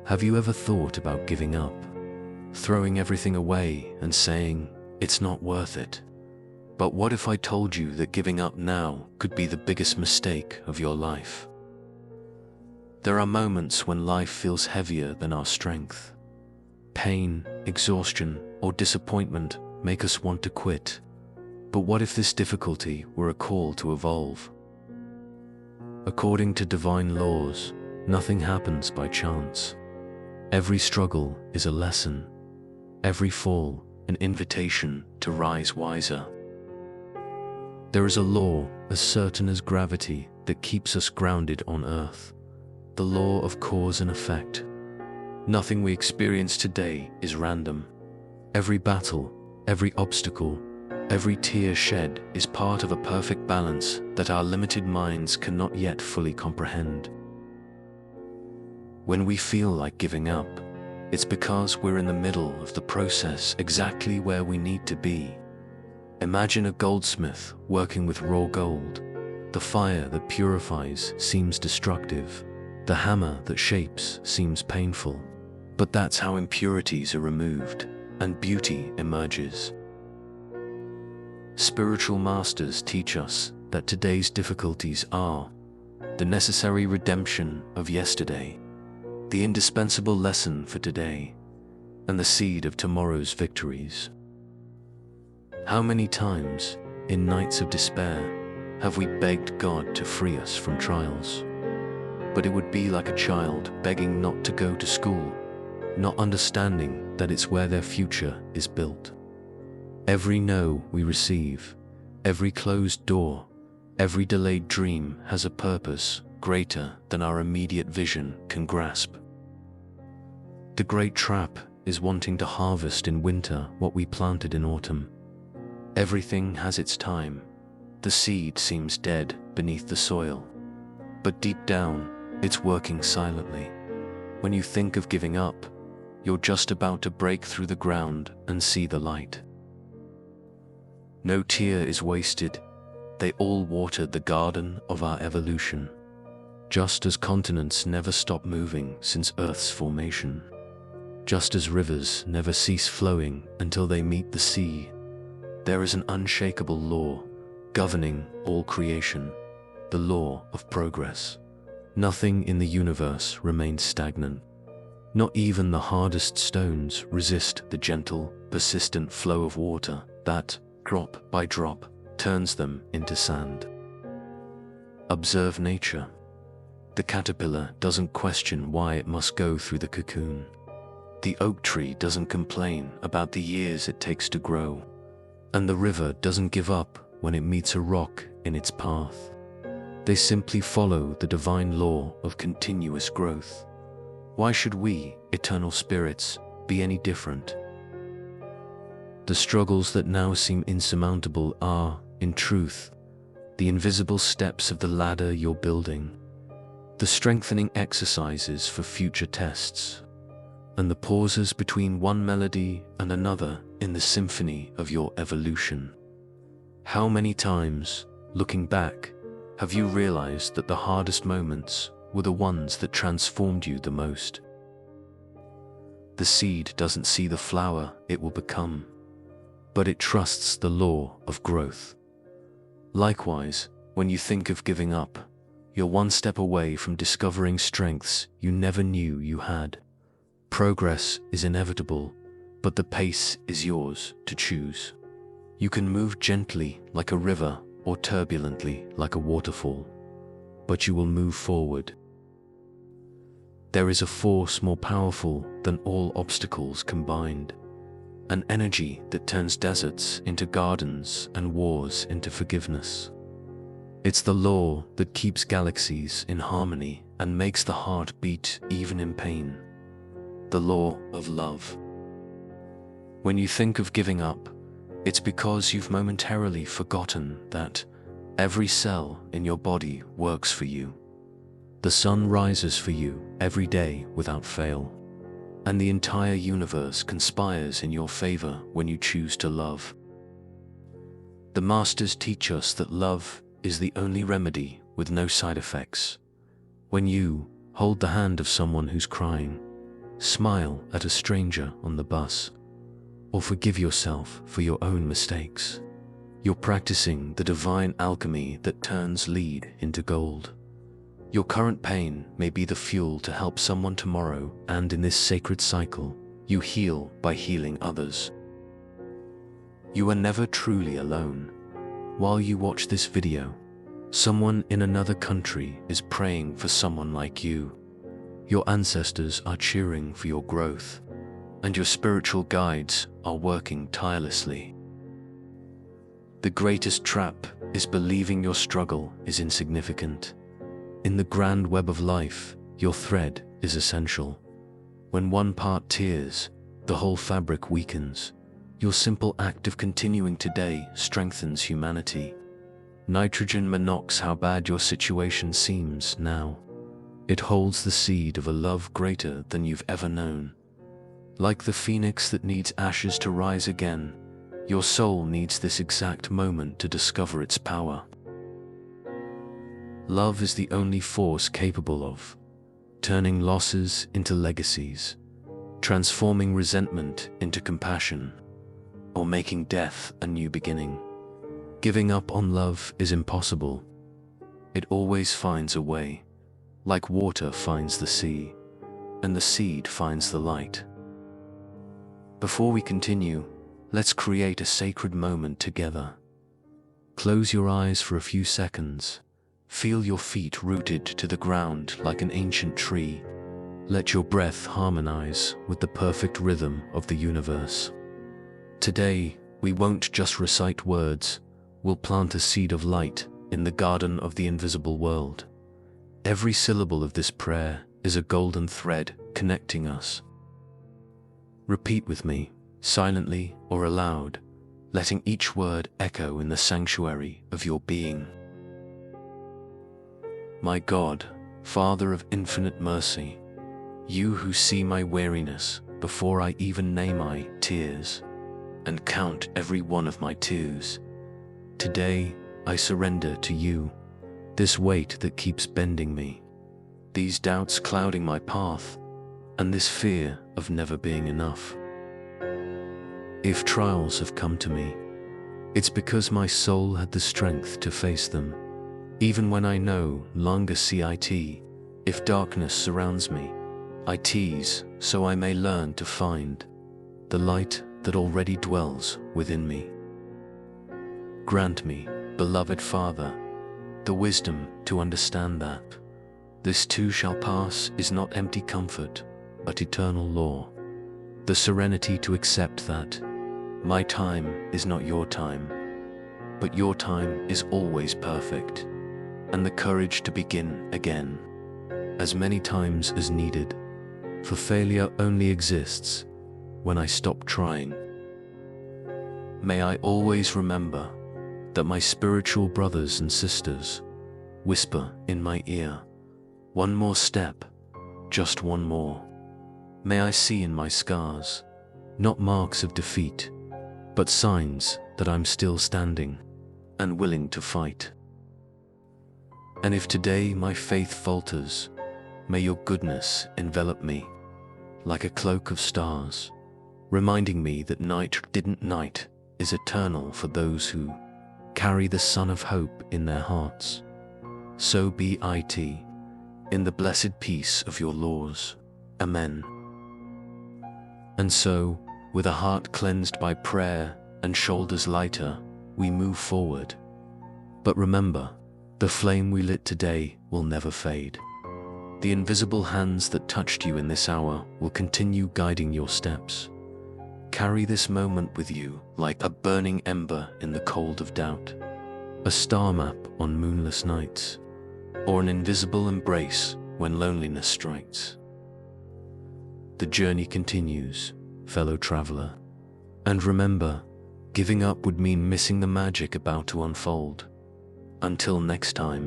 Have you ever thought about giving up, throwing everything away and saying, it's not worth it? But what if I told you that giving up now could be the biggest mistake of your life? There are moments when life feels heavier than our strength. Pain, exhaustion, or disappointment make us want to quit. But what if this difficulty were a call to evolve? According to divine laws, nothing happens by chance. Every struggle is a lesson. Every fall, an invitation to rise wiser. There is a law as certain as gravity that keeps us grounded on earth. The law of cause and effect. Nothing we experience today is random. Every battle, every obstacle, every tear shed is part of a perfect balance that our limited minds cannot yet fully comprehend. When we feel like giving up, it's because we're in the middle of the process exactly where we need to be. Imagine a goldsmith working with raw gold. The fire that purifies seems destructive. The hammer that shapes seems painful. But that's how impurities are removed and beauty emerges. Spiritual masters teach us that today's difficulties are the necessary redemption of yesterday, the indispensable lesson for today, and the seed of tomorrow's victories. How many times, in nights of despair, have we begged God to free us from trials? But it would be like a child begging not to go to school, not understanding that it's where their future is built. Every no we receive, every closed door, every delayed dream has a purpose greater than our immediate vision can grasp. The great trap is wanting to harvest in winter what we planted in autumn. Everything has its time. The seed seems dead beneath the soil, but deep down, it's working silently. When you think of giving up, you're just about to break through the ground and see the light. No tear is wasted. They all watered the garden of our evolution. Just as continents never stop moving since Earth's formation. Just as rivers never cease flowing until they meet the sea. There is an unshakable law governing all creation, the law of progress. Nothing in the universe remains stagnant. Not even the hardest stones resist the gentle, persistent flow of water that, drop by drop, turns them into sand. Observe nature. The caterpillar doesn't question why it must go through the cocoon. The oak tree doesn't complain about the years it takes to grow. And the river doesn't give up when it meets a rock in its path. They simply follow the divine law of continuous growth. Why should we, eternal spirits, be any different? The struggles that now seem insurmountable are, in truth, the invisible steps of the ladder you're building, the strengthening exercises for future tests, and the pauses between one melody and another in the symphony of your evolution. How many times, looking back, have you realized that the hardest moments were the ones that transformed you the most? The seed doesn't see the flower it will become, but it trusts the law of growth. Likewise, when you think of giving up, you're one step away from discovering strengths you never knew you had. Progress is inevitable, but the pace is yours to choose. You can move gently like a river or turbulently like a waterfall, but you will move forward. There is a force more powerful than all obstacles combined, an energy that turns deserts into gardens and wars into forgiveness. It's the law that keeps galaxies in harmony and makes the heart beat even in pain. The law of love. When you think of giving up, it's because you've momentarily forgotten that every cell in your body works for you. The sun rises for you every day without fail, and the entire universe conspires in your favor when you choose to love. The masters teach us that love is the only remedy with no side effects. When you hold the hand of someone who's crying, smile at a stranger on the bus, or forgive yourself for your own mistakes. You're practicing the divine alchemy that turns lead into gold. Your current pain may be the fuel to help someone tomorrow, and in this sacred cycle, you heal by healing others. You are never truly alone. While you watch this video, someone in another country is praying for someone like you. Your ancestors are cheering for your growth, and your spiritual guides are working tirelessly. The greatest trap is believing your struggle is insignificant. In the grand web of life, your thread is essential. When one part tears, the whole fabric weakens. Your simple act of continuing today strengthens humanity. Nitrogen monox how bad your situation seems now. It holds the seed of a love greater than you've ever known. Like the phoenix that needs ashes to rise again, your soul needs this exact moment to discover its power. Love is the only force capable of turning losses into legacies, transforming resentment into compassion, or making death a new beginning. Giving up on love is impossible. It always finds a way, like water finds the sea, and the seed finds the light. Before we continue, let's create a sacred moment together. Close your eyes for a few seconds. Feel your feet rooted to the ground like an ancient tree. Let your breath harmonize with the perfect rhythm of the universe. Today, we won't just recite words, we'll plant a seed of light in the garden of the invisible world. Every syllable of this prayer is a golden thread connecting us. Repeat with me, silently or aloud, letting each word echo in the sanctuary of your being. My God, Father of infinite mercy, you who see my weariness before I even name my tears, and count every one of my tears. Today, I surrender to you, this weight that keeps bending me, these doubts clouding my path, and this fear of never being enough. If trials have come to me, it's because my soul had the strength to face them, even when I no longer see it. If darkness surrounds me, I tease so I may learn to find the light that already dwells within me. Grant me, beloved Father, the wisdom to understand that this too shall pass is not empty comfort, but eternal law. The serenity to accept that my time is not your time, but your time is always perfect, and the courage to begin again, as many times as needed, for failure only exists when I stop trying. May I always remember that my spiritual brothers and sisters whisper in my ear, one more step, just one more. May I see in my scars, not marks of defeat, but signs that I'm still standing and willing to fight. And if today my faith falters, may your goodness envelop me like a cloak of stars, reminding me that night is eternal for those who carry the sun of hope in their hearts. So be it, in the blessed peace of your laws. Amen. And so, with a heart cleansed by prayer and shoulders lighter, we move forward. But remember, the flame we lit today will never fade. The invisible hands that touched you in this hour will continue guiding your steps. Carry this moment with you like a burning ember in the cold of doubt, a star map on moonless nights, or an invisible embrace when loneliness strikes. The journey continues, fellow traveler. And remember, giving up would mean missing the magic about to unfold. Until next time.